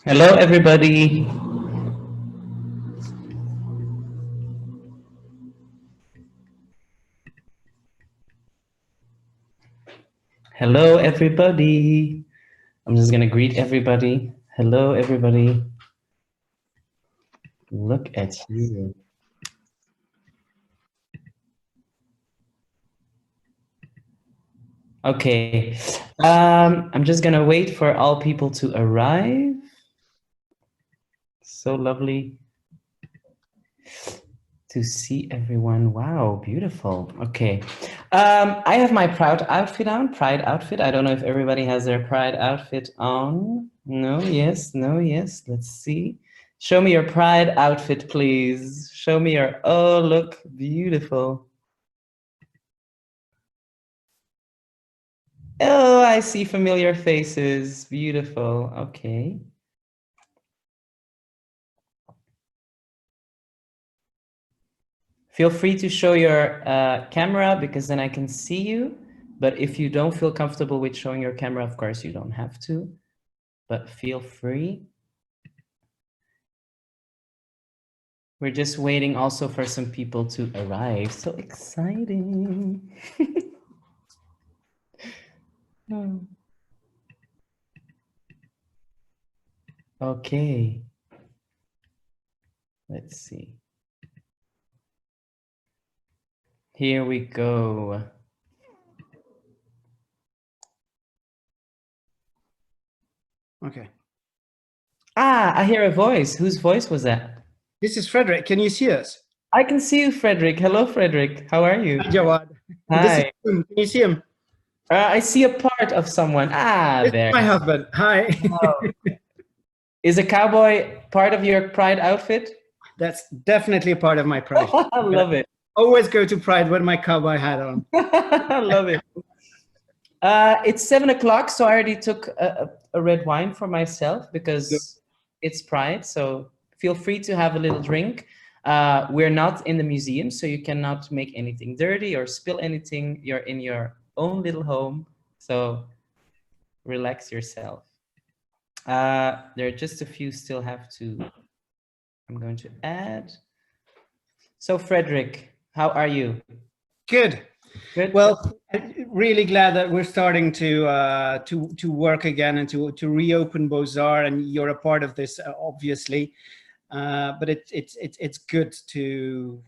Hello, everybody. Hello, everybody. I'm just going to greet everybody. Hello, everybody. Look at you. Okay. I'm just going to wait for all people to arrive. So lovely to see everyone. Wow, beautiful. Okay. I have my Pride outfit on. Pride outfit. I don't know if everybody has their Pride outfit on. No, yes, no, yes. Let's see. Show me your Pride outfit, please. Show me your, oh, look, beautiful. Oh, I see familiar faces. Beautiful. Okay. Feel free to show your camera because then I can see you. But if you don't feel comfortable with showing your camera, of course, you don't have to. But feel free. We're just waiting also for some people to arrive. So exciting. Okay. Let's see. Here we go. Okay. Ah, I hear a voice. Whose voice was that? This is Frederick. Can you see us? I can see you, Frederick. Hello, Frederick. How are you? Hi, Jaouad. Hi. This is him. Can you see him? I see a part of someone. Ah, This there. is my husband. Hi. Oh. Is a cowboy part of your Pride outfit? That's definitely a part of my pride. I love it. Always go to Pride with my cowboy hat on. I love it. It's 7 o'clock, so I already took a red wine for myself because it's Pride. So feel free to have a little drink. We're not in the museum, so you cannot make anything dirty or spill anything. You're in your own little home, so relax yourself. There are just a few still have to, I'm going to add. So Frederick, how are you? Good. Good. Well, I'm really glad that we're starting to work again and to reopen BOZAR, and you're a part of this, obviously. But it's good to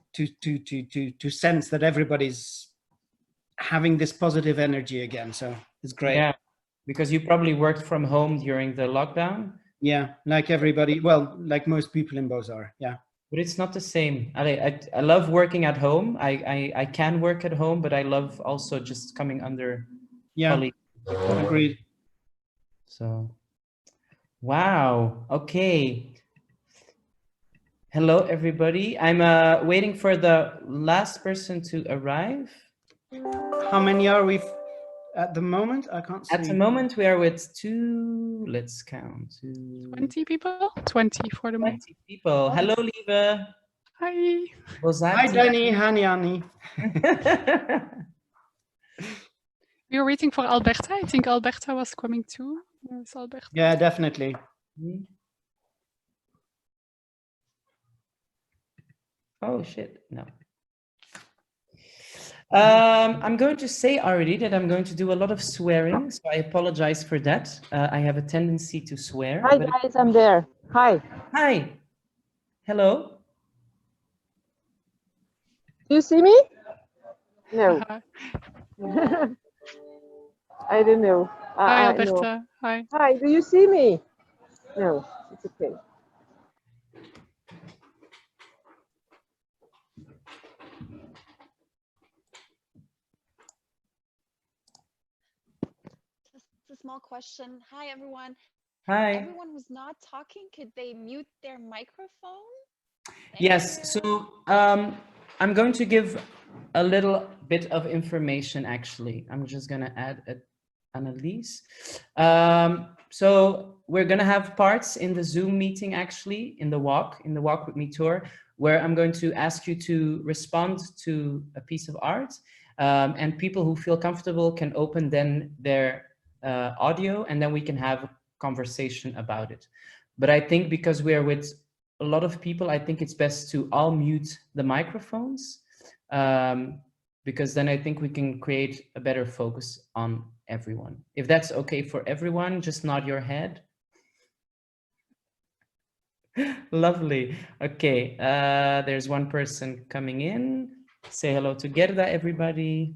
sense that everybody's having this positive energy again. So it's great. Yeah, because you probably worked from home during the lockdown. Yeah, like everybody, well, like most people in BOZAR, yeah. But it's not the same. I love working at home. I can work at home, but I love also just coming under colleagues. Agreed. So, wow. Okay. Hello, everybody. I'm waiting for the last person to arrive. How many are we at the moment? I can't see. At the moment, we are with let's count. 20 people? 20 for the moment. 20 people. Hello, Lieve. Hi. Hi, Danny. Hi, Annie. We were waiting for Alberta. I think Alberta was coming too. Where's Alberta? Yeah, definitely. Oh, shit. No. I'm going to say already that I'm going to do a lot of swearing, so I apologize for that. I have a tendency to swear. Hi guys, I'm there. Hi. Hi. Hello. Do you see me? No. I don't know. Hi, Alberta. No. Hi. Hi, do you see me? No, it's okay. A small question. Hi, everyone. Hi. Everyone who's not talking, could they mute their microphone? Yes. So I'm going to give a little bit of information, actually. I'm just going to add an Annalise. So we're going to have parts in the Zoom meeting, actually, in the Walk With Me tour, where I'm going to ask you to respond to a piece of art. And people who feel comfortable can open then their audio, and then we can have a conversation about it. But I think because we are with a lot of people, I think it's best to all mute the microphones, because then I think we can create a better focus on everyone. If that's okay for everyone, just nod your head. Lovely. Okay, there's one person coming in. Say hello to Gerda, everybody.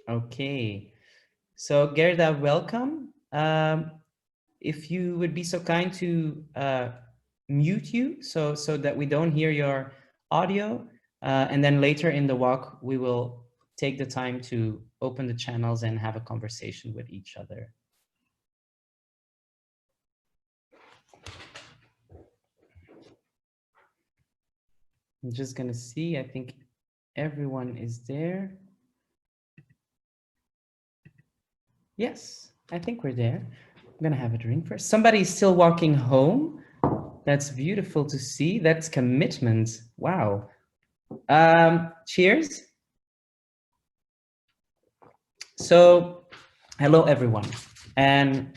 Okay, so Gerda, welcome. If you would be so kind to mute you so that we don't hear your audio, and then later in the walk we will take the time to open the channels and have a conversation with each other. I'm just gonna see, I think everyone is there. Yes, I think we're there. I'm gonna have a drink first. Somebody's still walking home. That's beautiful to see. That's commitment. Wow. Cheers. So, hello everyone, and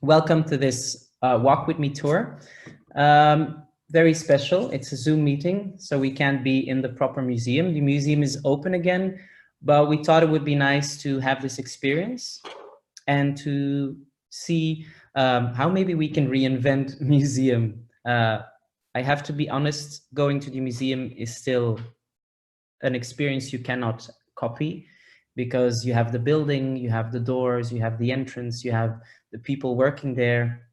welcome to this Walk With Me tour. Very special. It's a Zoom meeting, so we can't be in the proper museum. The museum is open again, but we thought it would be nice to have this experience and to see how maybe we can reinvent museum. I have to be honest, going to the museum is still an experience you cannot copy, because you have the building, you have the doors, you have the entrance, you have the people working there.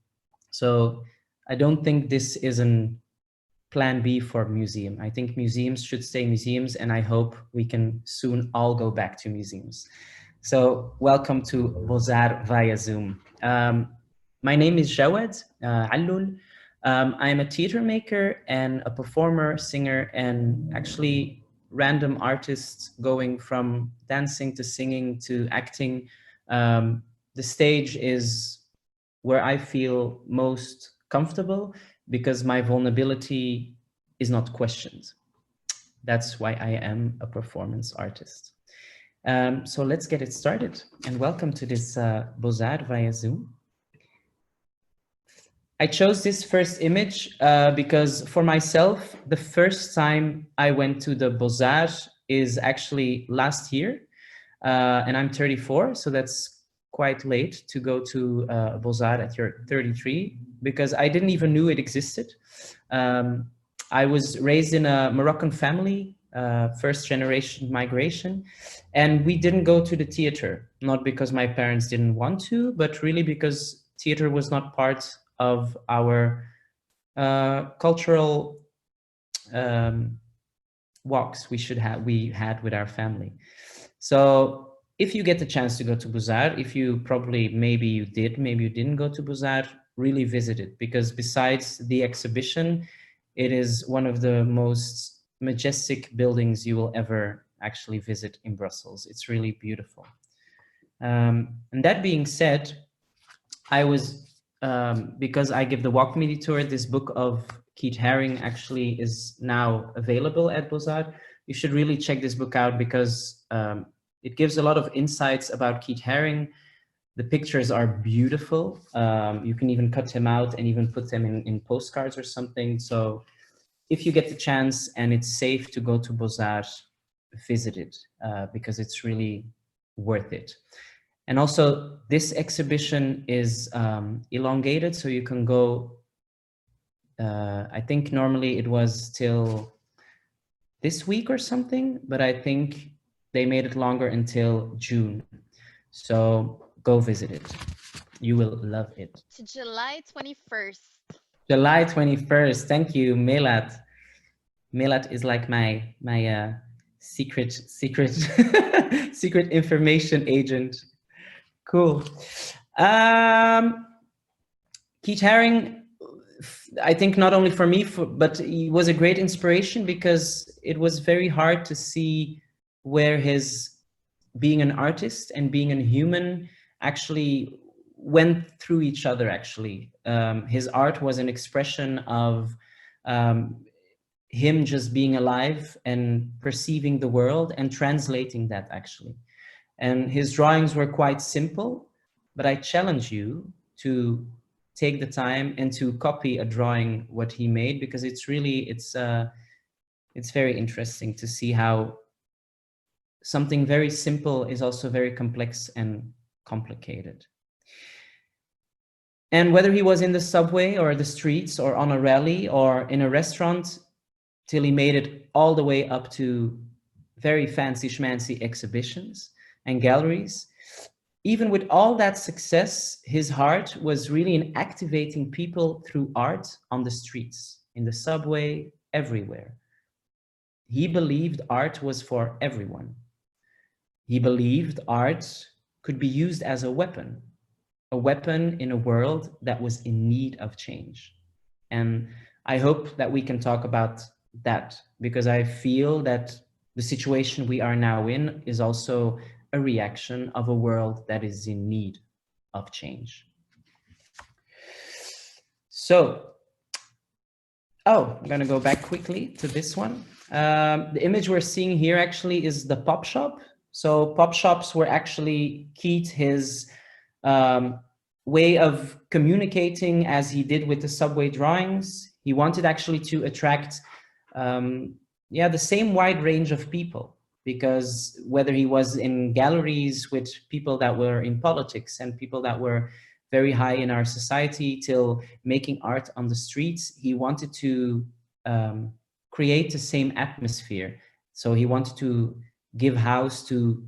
So I don't think this is an plan B for museum. I think museums should stay museums, and I hope we can soon all go back to museums. So welcome to BOZAR via Zoom. My name is Jaouad, Alloul. I'm a theater maker and a performer, singer, and actually random artist, going from dancing to singing to acting. The stage is where I feel most comfortable because my vulnerability is not questioned. That's why I am a performance artist. So let's get it started, and welcome to this BOZAR via Zoom. I chose this first image because for myself, the first time I went to the BOZAR is actually last year, and I'm 34, so that's quite late to go to BOZAR at your 33, because I didn't even know it existed. I was raised in a Moroccan family, first generation migration, and we didn't go to the theater, not because my parents didn't want to, but really because theater was not part of our cultural walks we had with our family. So if you get the chance to go to BOZAR, if you probably, maybe you did, maybe you didn't go to BOZAR, really visit it, because besides the exhibition, it is one of the most majestic buildings you will ever actually visit in Brussels. It's really beautiful. And that being said, I was, because I give the Walk Media Tour, this book of Keith Haring actually is now available at BOZAR. You should really check this book out, because it gives a lot of insights about Keith Haring. The pictures are beautiful. You can even cut them out and even put them in postcards or something. So if you get the chance and it's safe to go to BOZAR, visit it, because it's really worth it. And also this exhibition is elongated, so you can go, I think normally it was till this week or something, but I think they made it longer until June. So go visit it. You will love it. To July 21st. July 21st. Thank you, Melat. Melat is like my secret secret information agent. Cool. Keith Haring, I think not only for me, but he was a great inspiration, because it was very hard to see where his being an artist and being a human actually went through each other, actually. His art was an expression of him just being alive and perceiving the world and translating that actually. And his drawings were quite simple, but I challenge you to take the time and to copy a drawing what he made, because it's really, it's very interesting to see how something very simple is also very complex and complicated. And whether he was in the subway or the streets or on a rally or in a restaurant, till he made it all the way up to very fancy schmancy exhibitions and galleries. Even with all that success, his heart was really in activating people through art on the streets, in the subway, everywhere. He believed art was for everyone. He believed art could be used as a weapon in a world that was in need of change. And I hope that we can talk about that, because I feel that the situation we are now in is also a reaction of a world that is in need of change. So, I'm gonna go back quickly to this one. The image we're seeing here actually is the pop shop. So pop shops were actually key to his way of communicating, as he did with the subway drawings. He wanted actually to attract the same wide range of people, because whether he was in galleries with people that were in politics and people that were very high in our society, till making art on the streets, he wanted to create the same atmosphere. So he wanted to give house to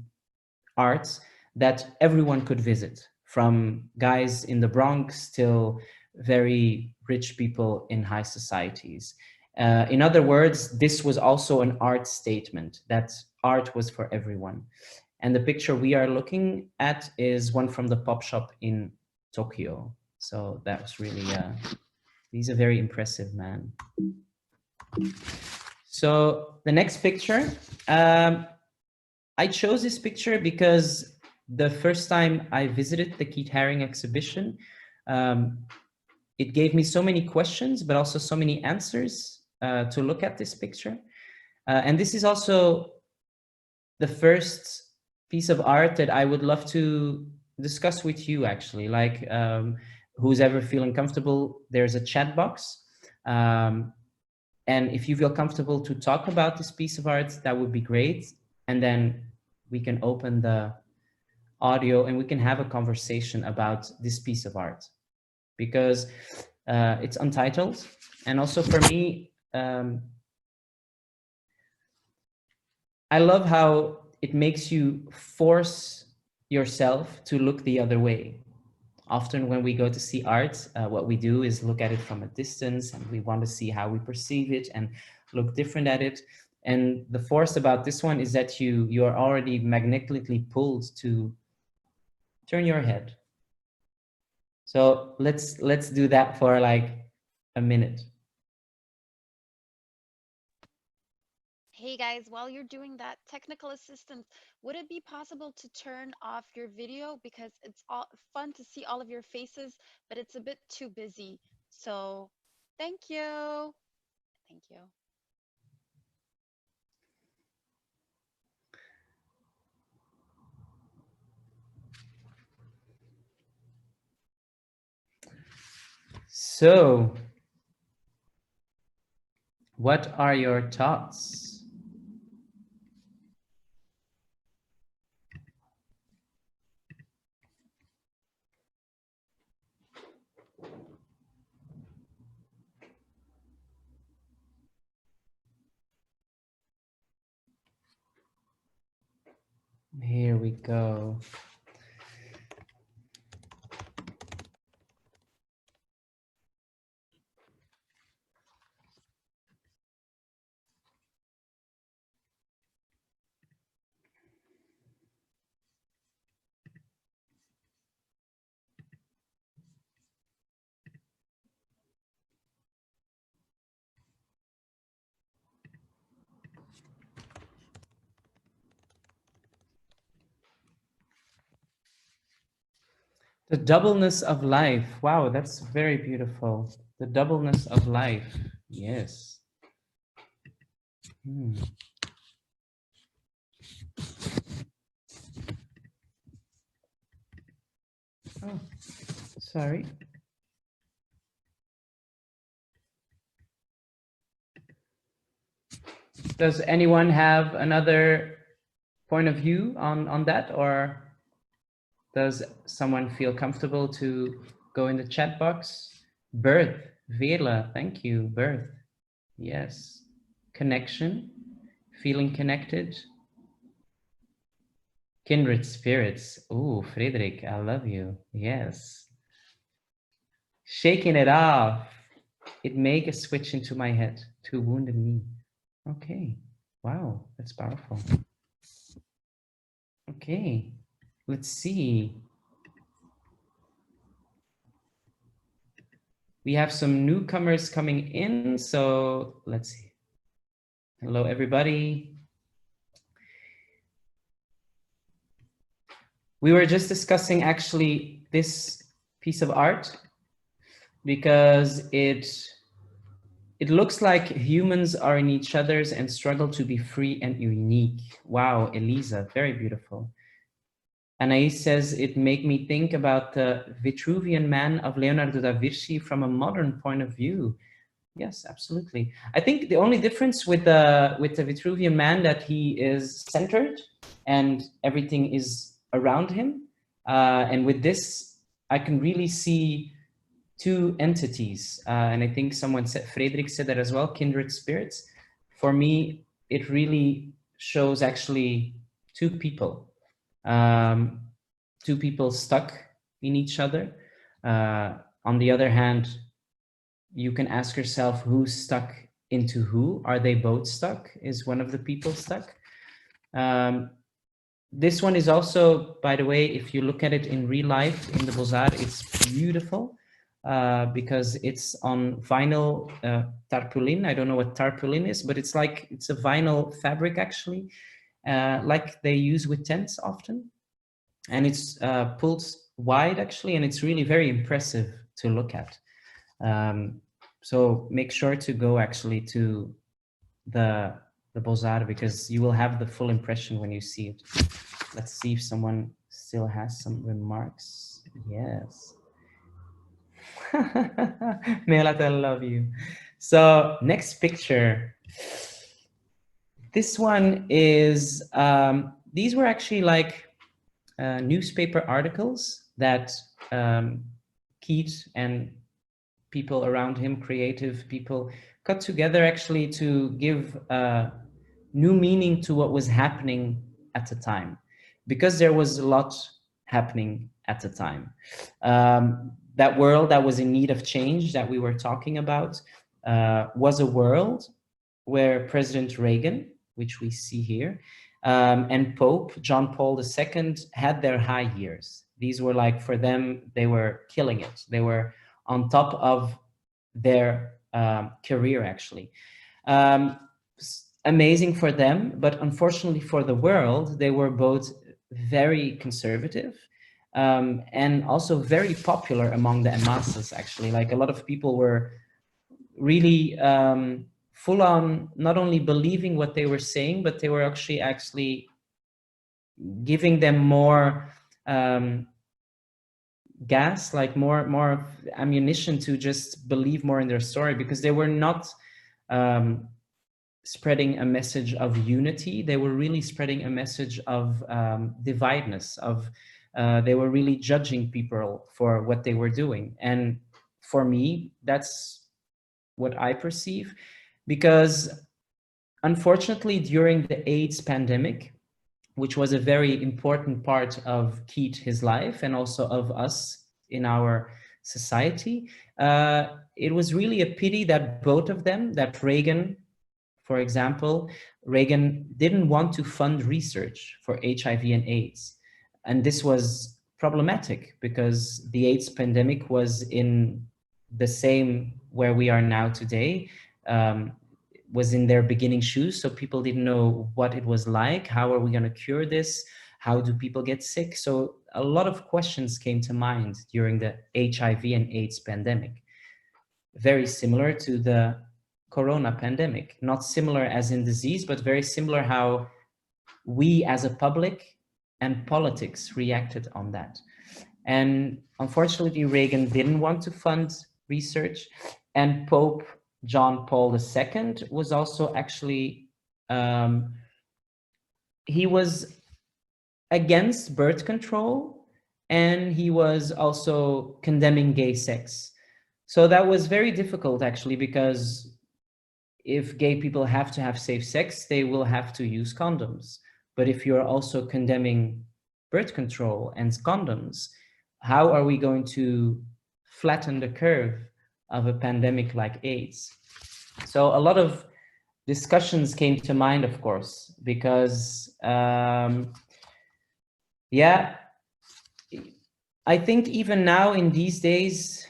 art that everyone could visit, from guys in the Bronx till very rich people in high societies. In other words, this was also an art statement, that art was for everyone. And the picture we are looking at is one from the pop shop in Tokyo. So that was really, he's a very impressive man. So the next picture, I chose this picture because the first time I visited the Keith Haring exhibition, it gave me so many questions, but also so many answers to look at this picture. And this is also the first piece of art that I would love to discuss with you, actually. Like, who's ever feeling comfortable, there's a chat box. And if you feel comfortable to talk about this piece of art, that would be great. And then we can open the audio and we can have a conversation about this piece of art, because it's untitled. And also for me, I love how it makes you force yourself to look the other way. Often when we go to see art, what we do is look at it from a distance, and we want to see how we perceive it and look different at it. And the force about this one is that you are already magnetically pulled to turn your head. So let's do that for like a minute. Hey guys, while you're doing that, technical assistance, would it be possible to turn off your video? Because it's all fun to see all of your faces, but it's a bit too busy. So thank you. Thank you. So, what are your thoughts? Here we go. The doubleness of life. Wow, that's very beautiful. The doubleness of life. Yes. Oh, sorry. Does anyone have another point of view on that, or does someone feel comfortable to go in the chat box? Birth, Vela, thank you, birth. Yes. Connection, feeling connected. Kindred spirits. Ooh, Friedrich, I love you. Yes. Shaking it off. It make a switch into my head to wounded knee. Okay. Wow, that's powerful. Okay, let's see. We have some newcomers coming in, so let's see. Hello, everybody. We were just discussing actually this piece of art because it looks like humans are in each other's and struggle to be free and unique. Wow, Elisa, very beautiful. Anais says, it made me think about the Vitruvian Man of Leonardo da Vinci from a modern point of view. Yes, absolutely. I think the only difference with the Vitruvian Man that he is centered and everything is around him. And with this, I can really see two entities. And I think someone said, Frederick said that as well, kindred spirits. For me, it really shows actually two people. Two people stuck in each other. On the other hand, you can ask yourself who's stuck into who. Are they both stuck? Is one of the people stuck? This one is also, by the way, if you look at it in real life in the BOZAR, it's beautiful because it's on vinyl tarpaulin. I don't know what tarpaulin is, but it's like, it's a vinyl fabric actually, like they use with tents often. And it's pulled wide actually, and it's really very impressive to look at. So make sure to go actually to the BOZAR because you will have the full impression when you see it. Let's see if someone still has some remarks. Yes. Melat, I love you. So next picture. This one is, these were actually like newspaper articles that Keith and people around him, creative people, got together actually to give new meaning to what was happening at the time, because there was a lot happening at the time. That world that was in need of change that we were talking about was a world where President Reagan, which we see here, and Pope John Paul II had their high years. These were like, for them, they were killing it. They were on top of their career, actually. Amazing for them, but unfortunately for the world, they were both very conservative and also very popular among the masses, actually. Like, a lot of people were really full on not only believing what they were saying, but they were actually giving them more gas, like more ammunition to just believe more in their story, because they were not spreading a message of unity. They were really spreading a message of divideness, of they were really judging people for what they were doing. And for me, that's what I perceive, because unfortunately during the AIDS pandemic, which was a very important part of Keith, his life, and also of us in our society, it was really a pity that both of them, that Reagan, for example, Reagan didn't want to fund research for HIV and AIDS. And this was problematic because the AIDS pandemic was in the same where we are now today, was in their beginning shoes. So people didn't know what it was like. How are we going to cure this? How do people get sick? So a lot of questions came to mind during the HIV and AIDS pandemic. Very similar to the corona pandemic. Not similar as in disease, but very similar how we as a public and politics reacted on that. And unfortunately, Reagan didn't want to fund research, and Pope John Paul II was also actually, he was against birth control, and he was also condemning gay sex. So that was very difficult actually, because if gay people have to have safe sex, they will have to use condoms. But if you're also condemning birth control and condoms, how are we going to flatten the curve of a pandemic like AIDS? So a lot of discussions came to mind, of course, because yeah, I think even now in these days,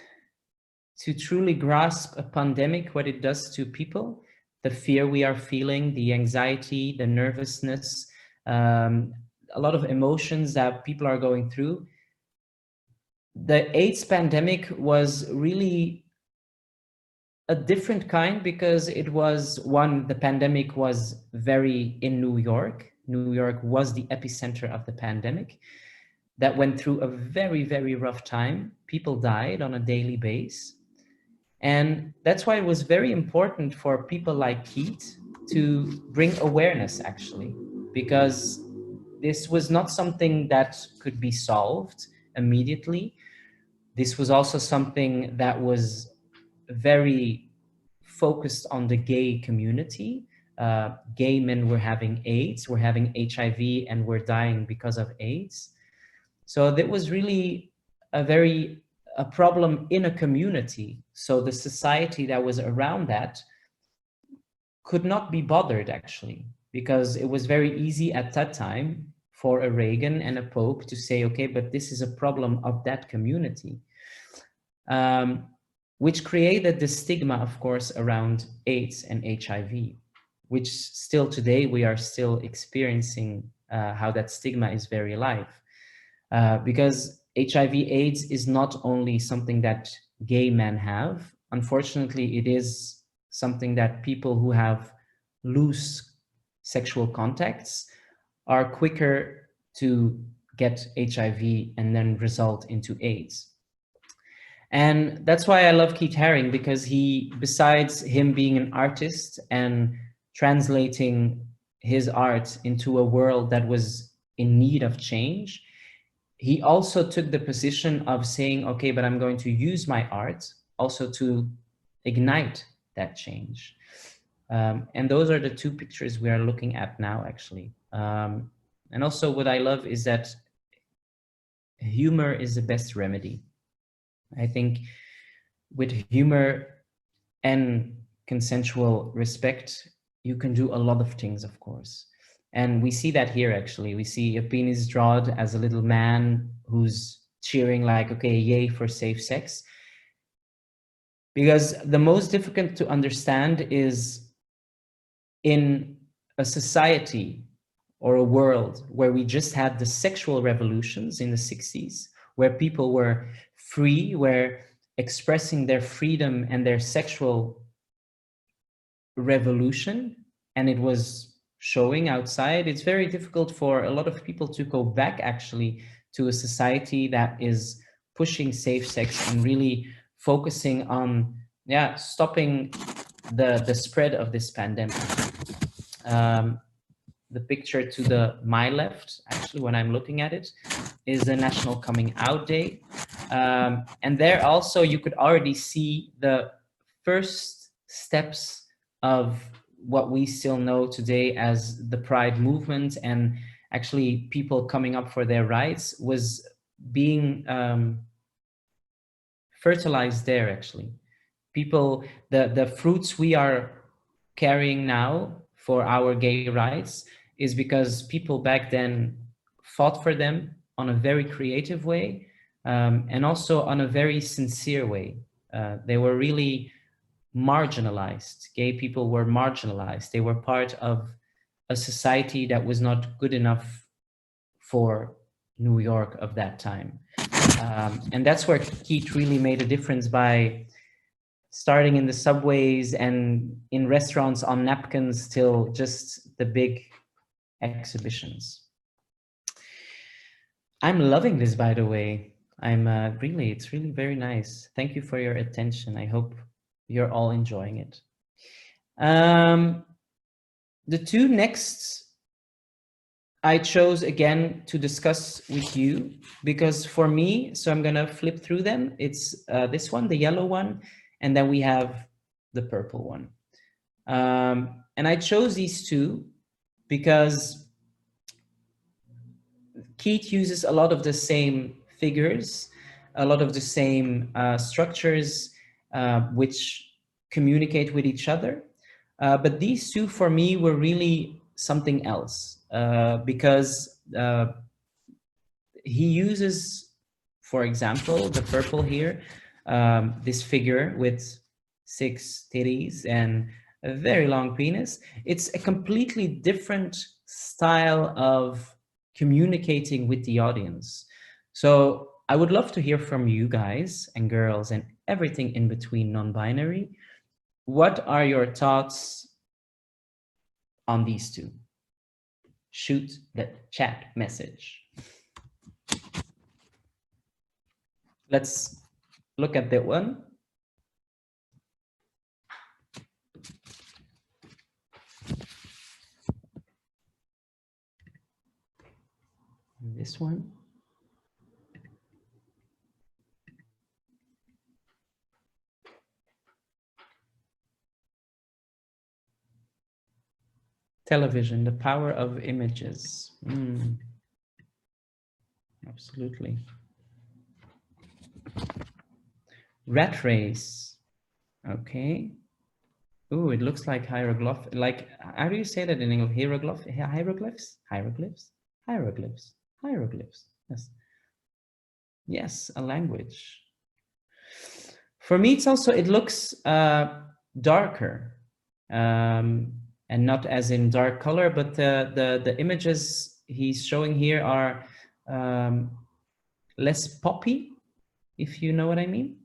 to truly grasp a pandemic, what it does to people, the fear we are feeling, the anxiety, the nervousness, a lot of emotions that people are going through. The AIDS pandemic was really a different kind, because it was one, the pandemic was very in New York. New York was the epicenter of the pandemic that went through a very, very rough time. People died on a daily basis. And that's why it was very important for people like Keith to bring awareness, actually, because this was not something that could be solved immediately. This was also something that was very focused on the gay community. Gay men were having AIDS, were having HIV, and were dying because of AIDS. So that was really a problem in a community. So the society that was around that could not be bothered, actually, because it was very easy at that time for a Reagan and a Pope to say, okay, but this is a problem of that community, which created the stigma, of course, around AIDS and HIV, which still today we are still experiencing how that stigma is very alive. Because HIV/AIDS is not only something that gay men have. Unfortunately, it is something that people who have loose sexual contacts are quicker to get HIV and then result into AIDS. And that's why I love Keith Haring, because he, besides him being an artist and translating his art into a world that was in need of change, he also took the position of saying, okay, but I'm going to use my art also to ignite that change. And those are the two pictures we are looking at now, actually. And also what I love is that humor is the best remedy. I think with humor and consensual respect, you can do a lot of things, of course. And we see that here, actually. We see a penis drawn as a little man who's cheering like, okay, yay for safe sex. Because the most difficult to understand is in a society or a world where we just had the sexual revolutions in the 60s, where people were free, were expressing their freedom and their sexual revolution, and it was showing outside. It's very difficult for a lot of people to go back actually to a society that is pushing safe sex and really focusing on stopping the spread of this pandemic. The picture to my left, actually, when I'm looking at it, is the National Coming Out Day. And there also you could already see the first steps of what we still know today as the Pride movement, and actually people coming up for their rights was being fertilized there, actually. People, the fruits we are carrying now for our gay rights is because people back then fought for them on a very creative way, and also on a very sincere way. They were really marginalized. Gay people were marginalized. They were part of a society that was not good enough for New York of that time. And that's where Keith really made a difference by starting in the subways and in restaurants on napkins till just the big exhibitions. I'm loving this, by the way. It's really very nice. Thank you for your attention. I hope you're all enjoying it. The two next I chose again to discuss with you, because for me, so I'm gonna flip through them. It's this one, the yellow one, and then we have the purple one. And I chose these two because Keith uses a lot of the same figures, a lot of the same structures, which communicate with each other. But these two for me were really something else, because he uses, for example, the purple here, this figure with 6 titties and a very long penis. It's a completely different style of communicating with the audience. So I would love to hear from you guys and girls and everything in between non-binary. What are your thoughts on these two? Shoot the chat message. Let's look at that one. This one. Television, the power of images. Absolutely. Rat race. Okay. Ooh, it looks like hieroglyph. Like, how do you say that in English? Hieroglyphs? Hieroglyphs? Hieroglyphs. Hieroglyphs. Yes. Yes, a language. For me, it's also, it looks darker. And not as in dark color, but the images he's showing here are less poppy, if you know what I mean.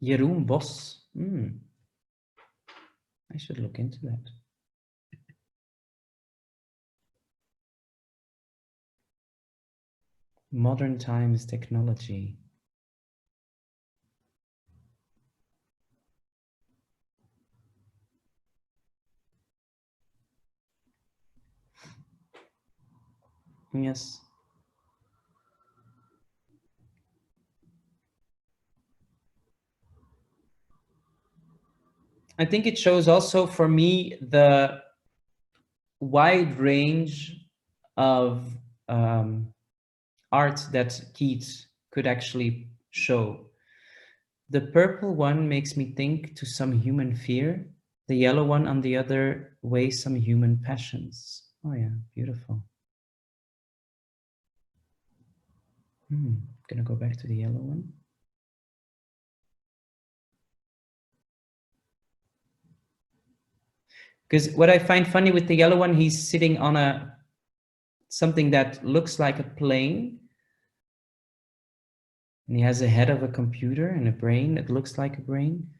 Jeroen Bos. I should look into that. Modern times technology. Yes. I think it shows also for me the wide range of art that Keats could actually show. The purple one makes me think to some human fear. The yellow one, on the other way, some human passions. Oh yeah, beautiful. Gonna go back to the yellow one. Because what I find funny with the yellow one, he's sitting on something that looks like a plane. And he has a head of a computer and a brain that looks like a brain.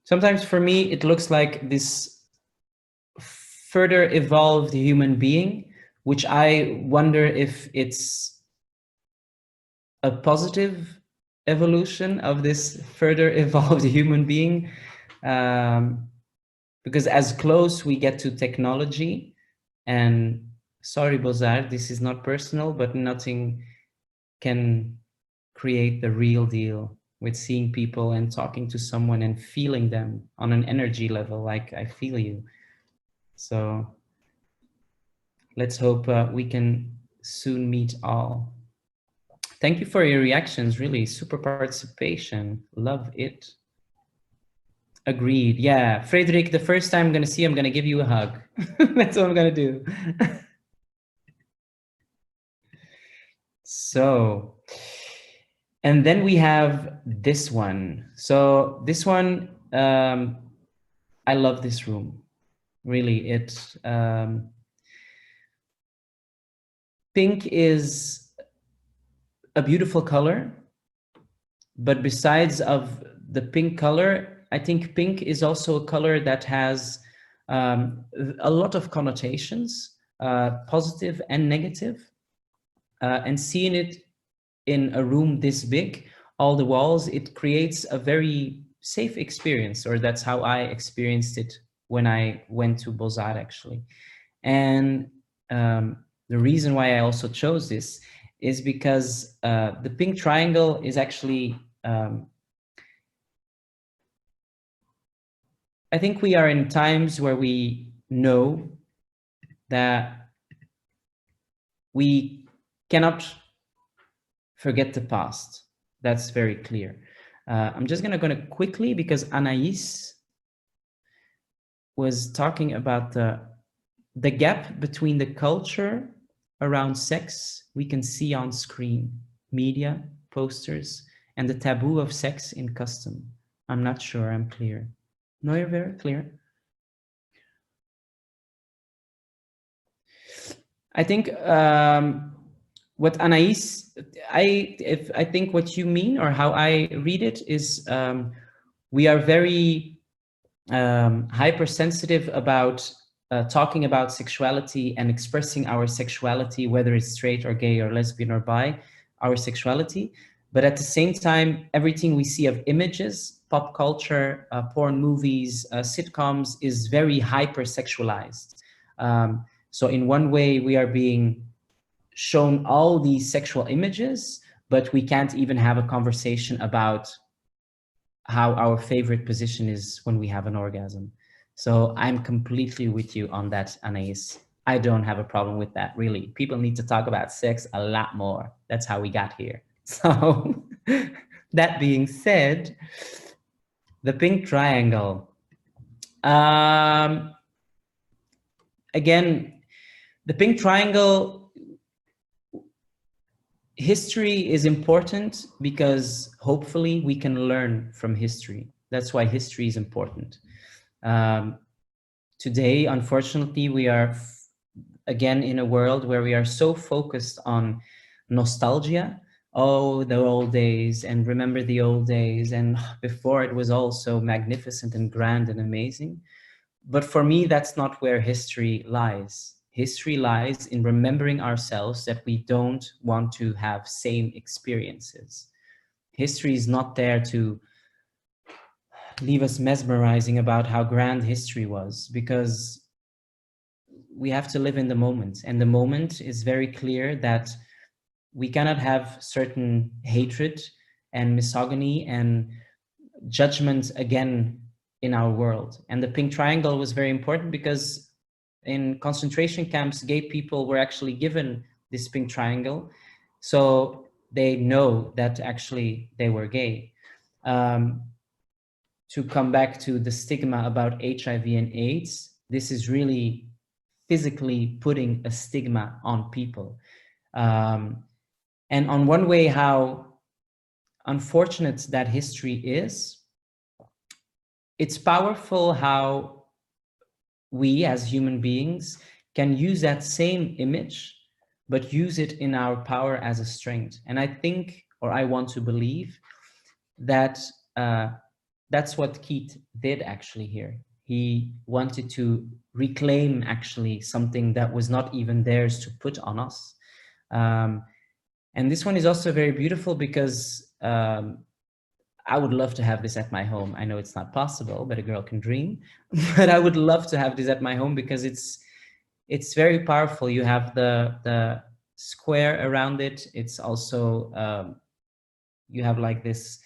Sometimes for me, it looks like this further evolved human being, which I wonder if it's a positive evolution of this further evolved human being. Because as close we get to technology, and sorry, BOZAR, this is not personal, but nothing can create the real deal with seeing people and talking to someone and feeling them on an energy level, like I feel you. So let's hope we can soon meet all. Thank you for your reactions, really, super participation, love it. Agreed, yeah. Frederick, the first time I'm gonna see you, I'm gonna give you a hug. That's what I'm gonna do. So, and then we have this one. So this one, I love this room. really. Pink is a beautiful color, but besides of the pink color, I think pink is also a color that has a lot of connotations, positive and negative. And seeing it in a room this big, all the walls, it creates a very safe experience, or that's how I experienced it when I went to BOZAR, actually. And the reason why I also chose this is because the pink triangle is actually, I think we are in times where we know that we cannot forget the past. That's very clear. I'm just gonna quickly, because Anaïs was talking about the gap between the culture around sex we can see on screen, media, posters, and the taboo of sex in custom. I'm not sure I'm clear. No, you're very clear. I think what Anaïs, I think what you mean, or how I read it, is we are very hypersensitive about talking about sexuality and expressing our sexuality, whether it's straight or gay or lesbian or bi, our sexuality. But at the same time, everything we see of images, pop culture, porn movies, sitcoms is very hypersexualized. So in one way, we are being shown all these sexual images, but we can't even have a conversation about how our favorite position is when we have an orgasm. So I'm completely with you on that, Anais. I don't have a problem with that, really. People need to talk about sex a lot more. That's how we got here. So that being said, the pink triangle. Again, the pink triangle, history is important because hopefully we can learn from history. That's why history is important. Today, unfortunately, we are again in a world where we are so focused on nostalgia. Oh, the old days, and remember the old days, and before it was all so magnificent and grand and amazing. But for me, that's not where history lies. History lies in remembering ourselves that we don't want to have same experiences. History is not there to leave us mesmerizing about how grand history was, because we have to live in the moment. And the moment is very clear that we cannot have certain hatred and misogyny and judgment again in our world. And the pink triangle was very important because in concentration camps, gay people were actually given this pink triangle. So they know that actually they were gay. To come back to the stigma about HIV and AIDS, this is really physically putting a stigma on people. And on one way, how unfortunate that history is, it's powerful how we as human beings can use that same image, but use it in our power as a strength. And I think, or I want to believe, that that's what Keith did actually here. He wanted to reclaim actually something that was not even theirs to put on us. And this one is also very beautiful because I would love to have this at my home. I know it's not possible, but a girl can dream. But I would love to have this at my home because it's very powerful. You have the square around it. It's also, you have like this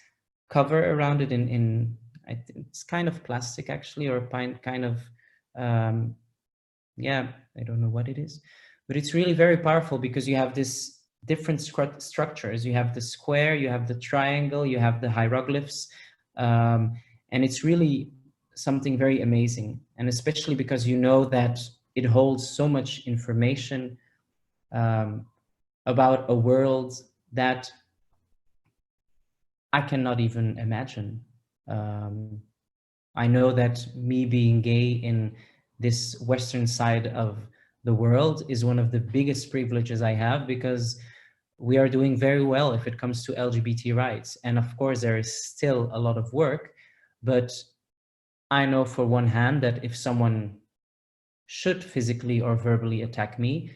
cover around it in it's kind of plastic actually, or kind of, yeah, I don't know what it is, but it's really very powerful because you have this different structures. You have the square, you have the triangle, you have the hieroglyphs, and it's really something very amazing. And especially because you know that it holds so much information about a world that I cannot even imagine. I know that me being gay in this Western side of the world is one of the biggest privileges I have, because we are doing very well if it comes to LGBT rights. And of course, there is still a lot of work, but I know for one hand that if someone should physically or verbally attack me,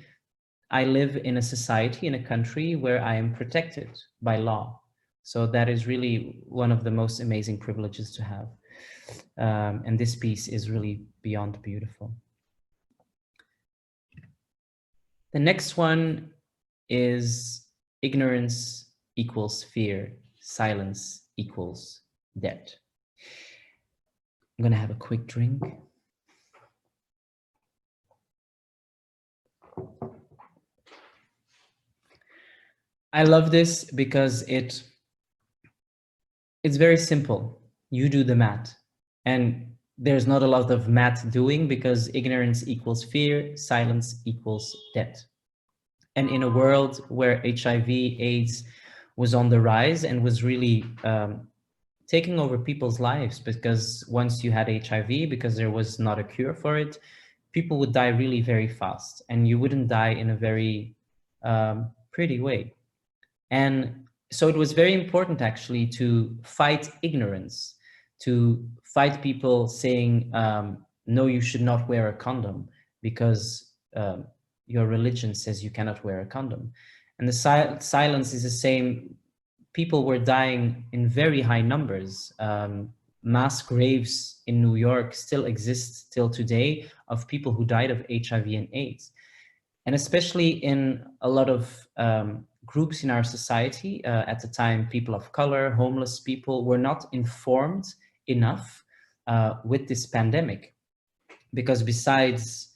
I live in a society, in a country where I am protected by law. So that is really one of the most amazing privileges to have. And this piece is really beyond beautiful. The next one is ignorance equals fear, silence equals debt. I'm gonna have a quick drink. I love this because it's very simple. You do the math, and there's not a lot of math doing, because ignorance equals fear, silence equals debt. And in a world where HIV/AIDS was on the rise and was really taking over people's lives, because once you had HIV, because there was not a cure for it, people would die really very fast, and you wouldn't die in a very pretty way. And so it was very important actually to fight ignorance, to fight people saying, no, you should not wear a condom because your religion says you cannot wear a condom. And the silence is the same. People were dying in very high numbers. Mass graves in New York still exist till today of people who died of HIV and AIDS. And especially in a lot of groups in our society, at the time, people of color, homeless people, were not informed enough with this pandemic. Because besides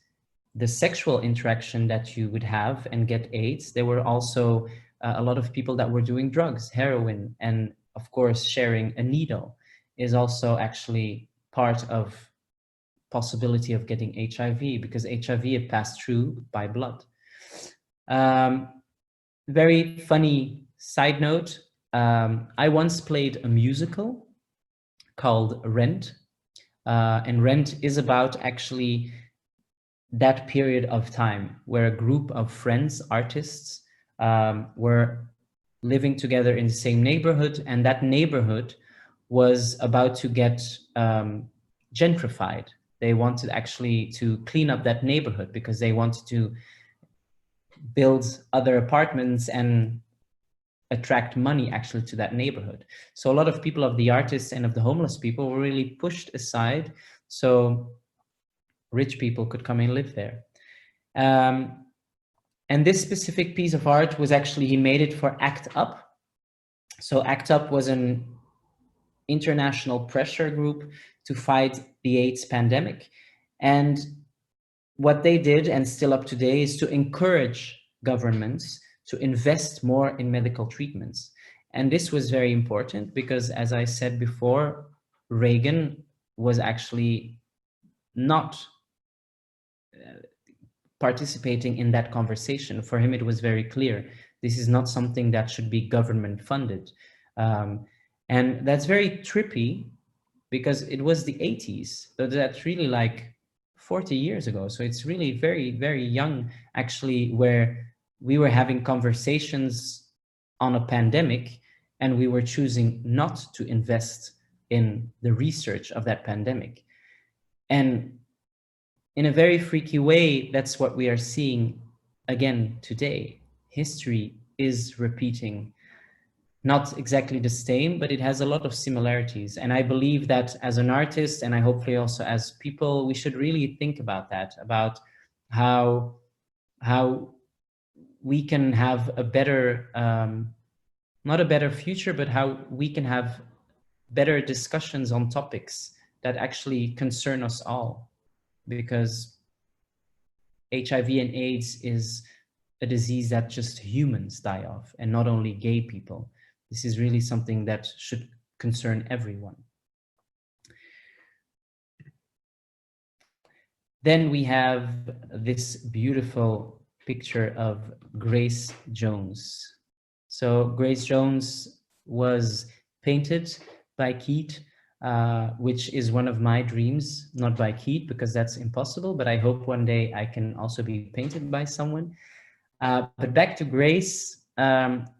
the sexual interaction that you would have and get AIDS, there were also a lot of people that were doing drugs, heroin, and of course, sharing a needle is also actually part of possibility of getting HIV, because HIV is passed through by blood. Very funny side note, I once played a musical called Rent, and Rent is about actually that period of time where a group of friends, artists, were living together in the same neighborhood, and that neighborhood was about to get gentrified. They wanted actually to clean up that neighborhood because they wanted to build other apartments and attract money actually to that neighborhood. So a lot of people, of the artists and of the homeless people, were really pushed aside so rich people could come and live there. And this specific piece of art was actually, he made it for ACT UP. So ACT UP was an international pressure group to fight the AIDS pandemic. And what they did, and still up today, is to encourage governments to invest more in medical treatments. And this was very important because, as I said before, Reagan was actually not participating in that conversation. For him, it was very clear, this is not something that should be government funded. And that's very trippy because it was the 80s. So that's really like 40 years ago. So it's really very, very young, actually, where we were having conversations on a pandemic and we were choosing not to invest in the research of that pandemic. And in a very freaky way, that's what we are seeing again today. History is repeating, not exactly the same, but it has a lot of similarities. And I believe that as an artist, and I hopefully also as people, we should really think about that, about how we can have a better, not a better future, but how we can have better discussions on topics that actually concern us all. Because HIV and AIDS is a disease that just humans die of, and not only gay people. This is really something that should concern everyone. Then we have this beautiful picture of Grace Jones. So Grace Jones was painted by Keith which is one of my dreams, not by Keith, because that's impossible, but I hope one day I can also be painted by someone. But back to Grace.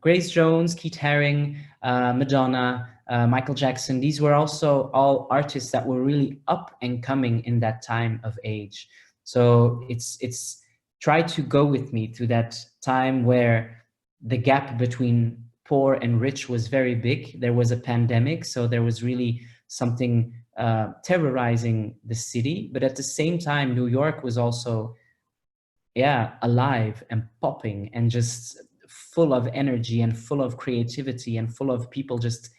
Grace Jones, Keith Haring, Madonna, Michael Jackson, these were also all artists that were really up and coming in that time of age. So it's try to go with me to that time where the gap between poor and rich was very big. There was a pandemic, so there was really something terrorizing the city. But at the same time, New York was also, yeah, alive and popping and just full of energy and full of creativity and full of people just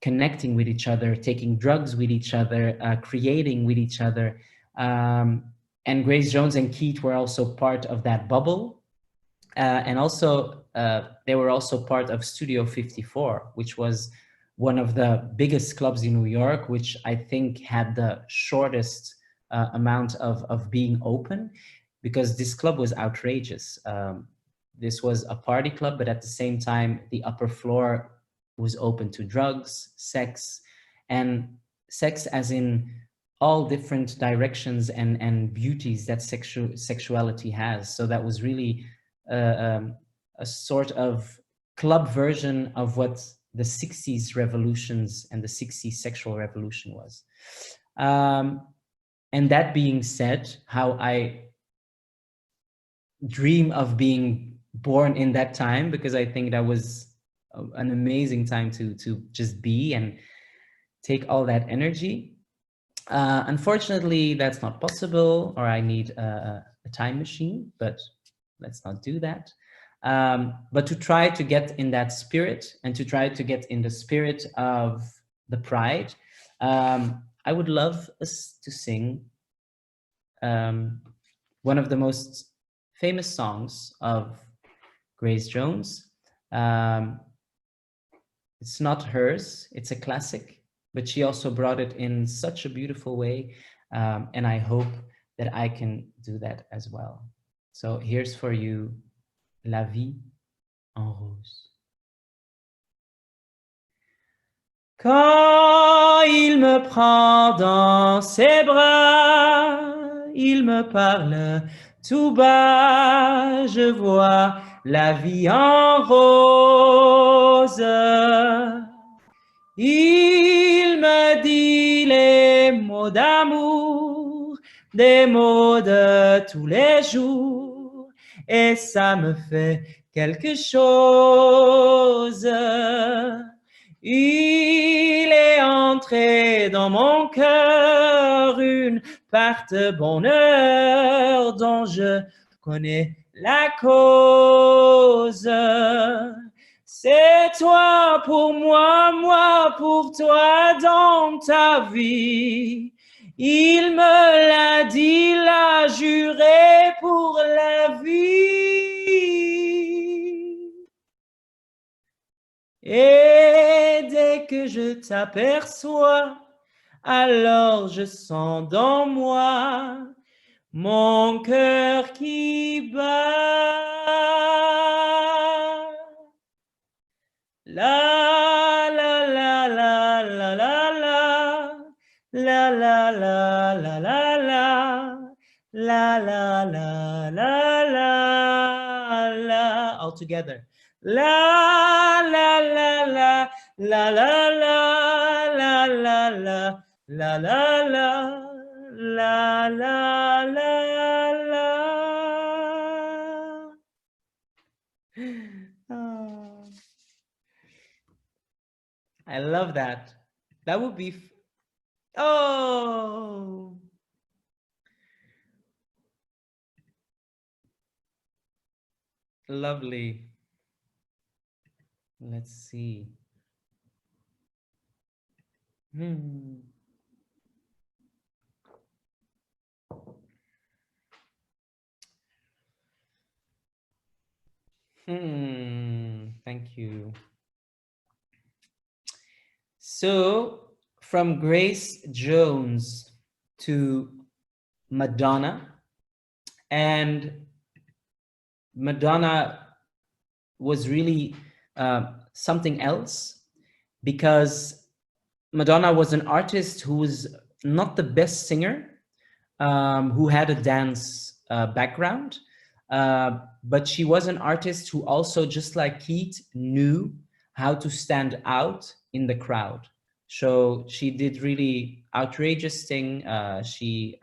connecting with each other, taking drugs with each other, creating with each other. And Grace Jones and Keith were also part of that bubble. And also, they were also part of Studio 54, which was one of the biggest clubs in New York, which I think had the shortest amount of being open, because this club was outrageous. This was a party club, but at the same time, the upper floor was open to drugs, sex, and sex as in all different directions and beauties that sexuality has. So that was really a sort of club version of what the 60s revolutions and the 60s sexual revolution was. And that being said, how I dream of being born in that time, because I think that was an amazing time to just be and take all that energy. Unfortunately, that's not possible, or I need a time machine, but let's not do that. But to try to get in that spirit and to try to get in the spirit of the pride, I would love us to sing one of the most famous songs of Grace Jones. It's not hers, it's a classic, but she also brought it in such a beautiful way. And I hope that I can do that as well. So here's for you, La vie en rose. Quand il me prend dans ses bras, il me parle tout bas, je vois la vie en rose. Il me dit les mots d'amour, des mots de tous les jours, et ça me fait quelque chose. Il est entré dans mon cœur une part de bonheur dont je connais la cause. C'est toi pour moi, moi pour toi dans ta vie. Il me l'a dit, l'a juré pour la vie. Et dès que je t'aperçois, alors je sens dans moi mon cœur qui bat. La la la la la la la la la la la la la la la la la, all together. La la la la la la la la la la la la la la la. Oh. I love that. That would be, oh. Lovely. Let's see. Thank you. So from Grace Jones to Madonna, and Madonna was really something else, because Madonna was an artist who was not the best singer, who had a dance background, but she was an artist who also, just like Keith, knew how to stand out in the crowd. So she did really outrageous thing. She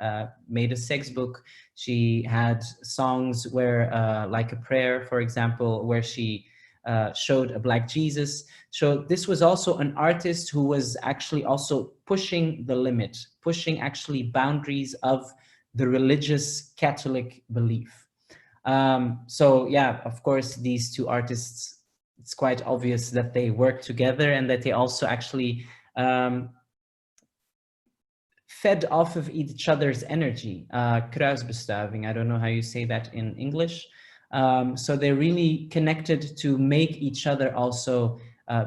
made a sex book. She had songs where, like a prayer, for example, where she showed a black Jesus. So this was also an artist who was actually also pushing the limit, pushing actually boundaries of the religious Catholic belief. So yeah, of course, these two artists, it's quite obvious that they work together and that they also actually fed off of each other's energy. Kruisbestuiving, I don't know how you say that in English. So they're really connected to make each other also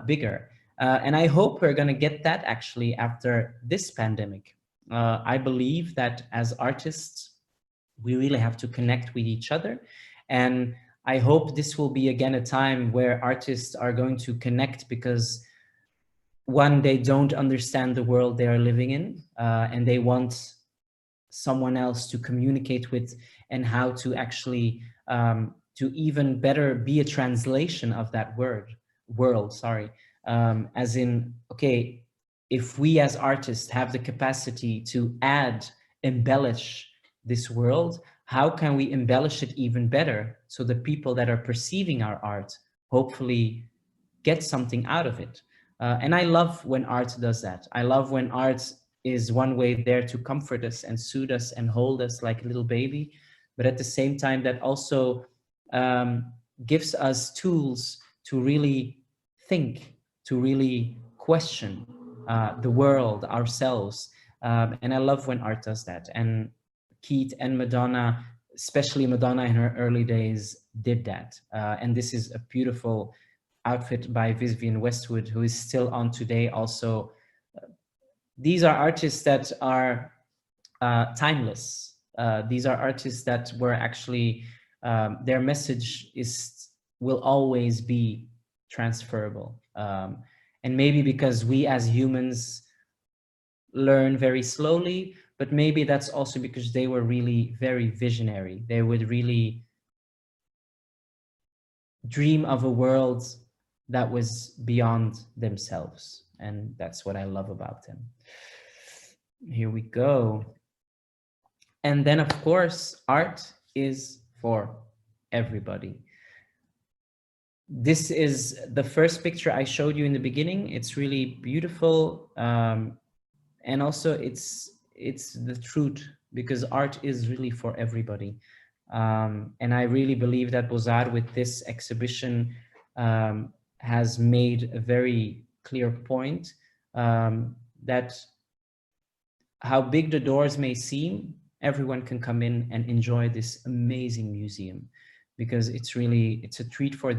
bigger. And I hope we're going to get that actually after this pandemic. I believe that as artists, we really have to connect with each other. And I hope this will be again a time where artists are going to connect, because one, they don't understand the world they are living in, and they want someone else to communicate with, and how to actually to even better be a translation of that world, sorry. As in, okay, if we as artists have the capacity to embellish this world, how can we embellish it even better so the people that are perceiving our art hopefully get something out of it? And I love when art does that. I love when art is one way there to comfort us and soothe us and hold us like a little baby, but at the same time that also gives us tools to really think, to really question the world, ourselves. And I love when art does that. And Keith and Madonna, especially Madonna in her early days, did that. And this is a beautiful outfit by Vivienne Westwood, who is still on today also. These are artists that are timeless. These are artists that were actually, their message will always be transferable. And maybe because we as humans learn very slowly, but maybe that's also because they were really very visionary. They would really dream of a world that was beyond themselves. And that's what I love about them. Here we go. And then, of course, art is for everybody. This is the first picture I showed you in the beginning. It's really beautiful. And also it's the truth, because art is really for everybody. And I really believe that BOZAR with this exhibition has made a very clear point, that how big the doors may seem, everyone can come in and enjoy this amazing museum, because it's a treat for the